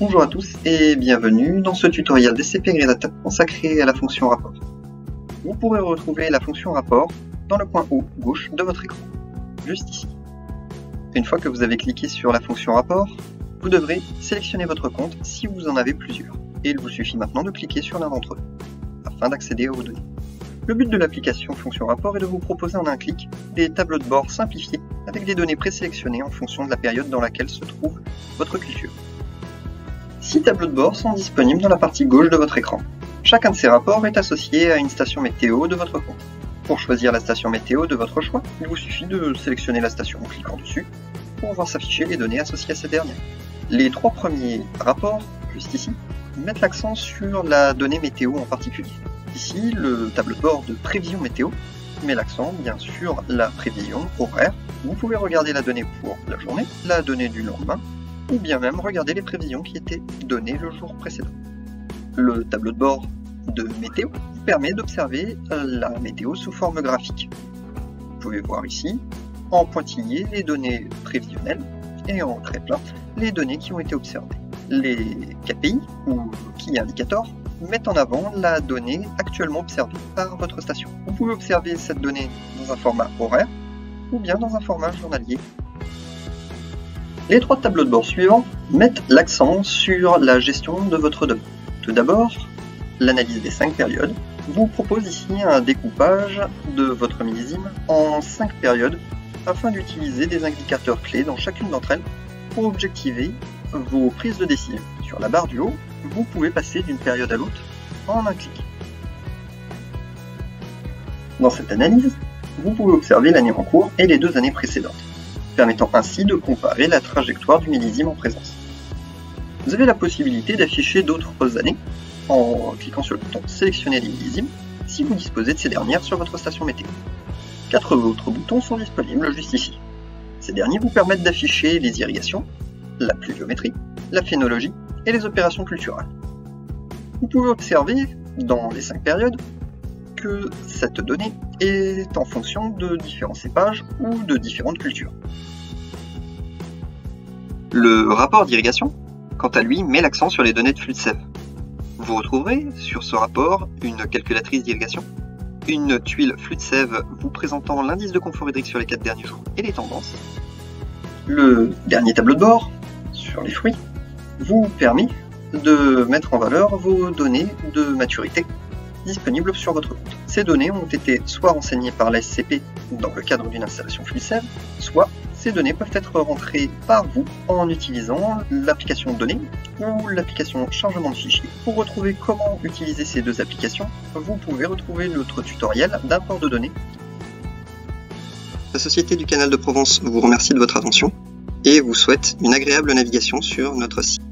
Bonjour à tous et bienvenue dans ce tutoriel DCP Gridata consacré à la fonction rapport. Vous pourrez retrouver la fonction rapport dans le coin haut gauche de votre écran, juste ici. Une fois que vous avez cliqué sur la fonction rapport, vous devrez sélectionner votre compte si vous en avez plusieurs, et il vous suffit maintenant de cliquer sur l'un d'entre eux, afin d'accéder aux données. Le but de l'application fonction rapport est de vous proposer en un clic des tableaux de bord simplifiés avec des données présélectionnées en fonction de la période dans laquelle se trouve votre culture. 6 tableaux de bord sont disponibles dans la partie gauche de votre écran. Chacun de ces rapports est associé à une station météo de votre compte. Pour choisir la station météo de votre choix, il vous suffit de sélectionner la station en cliquant dessus pour voir s'afficher les données associées à cette dernière. Les 3 premiers rapports, juste ici, mettent l'accent sur la donnée météo en particulier. Ici, le tableau de bord de prévision météo met l'accent bien sur la prévision horaire. Vous pouvez regarder la donnée pour la journée, la donnée du lendemain, ou bien même regarder les prévisions qui étaient données le jour précédent. Le tableau de bord de météo permet d'observer la météo sous forme graphique. Vous pouvez voir ici, en pointillé, les données prévisionnelles et en trait plat, les données qui ont été observées. Les KPI, ou Key Indicators, mettent en avant la donnée actuellement observée par votre station. Vous pouvez observer cette donnée dans un format horaire ou bien dans un format journalier. Les 3 tableaux de bord suivants mettent l'accent sur la gestion de votre donnée. Tout d'abord, l'analyse des 5 périodes vous propose ici un découpage de votre millésime en 5 périodes afin d'utiliser des indicateurs clés dans chacune d'entre elles pour objectiver vos prises de décision. Sur la barre du haut, vous pouvez passer d'une période à l'autre en un clic. Dans cette analyse, vous pouvez observer l'année en cours et les 2 années précédentes, permettant ainsi de comparer la trajectoire du millésime en présence. Vous avez la possibilité d'afficher d'autres années en cliquant sur le bouton « Sélectionner les millésimes » si vous disposez de ces dernières sur votre station météo. 4 autres boutons sont disponibles juste ici. Ces derniers vous permettent d'afficher les irrigations, la pluviométrie, la phénologie et les opérations culturales. Vous pouvez observer, dans les 5 périodes, que cette donnée est en fonction de différents cépages ou de différentes cultures. Le rapport d'irrigation, quant à lui, met l'accent sur les données de flux de sève. Vous retrouverez sur ce rapport une calculatrice d'irrigation, une tuile flux de sève vous présentant l'indice de confort hydrique sur les 4 derniers jours et les tendances. Le dernier tableau de bord, sur les fruits, vous permet de mettre en valeur vos données de maturité disponibles sur votre compte. Ces données ont été soit renseignées par la SCP dans le cadre d'une installation flux de sève, soit ces données peuvent être rentrées par vous en utilisant l'application données ou l'application chargement de fichiers. Pour retrouver comment utiliser ces 2 applications, vous pouvez retrouver notre tutoriel d'import de données. La Société du Canal de Provence vous remercie de votre attention et vous souhaite une agréable navigation sur notre site.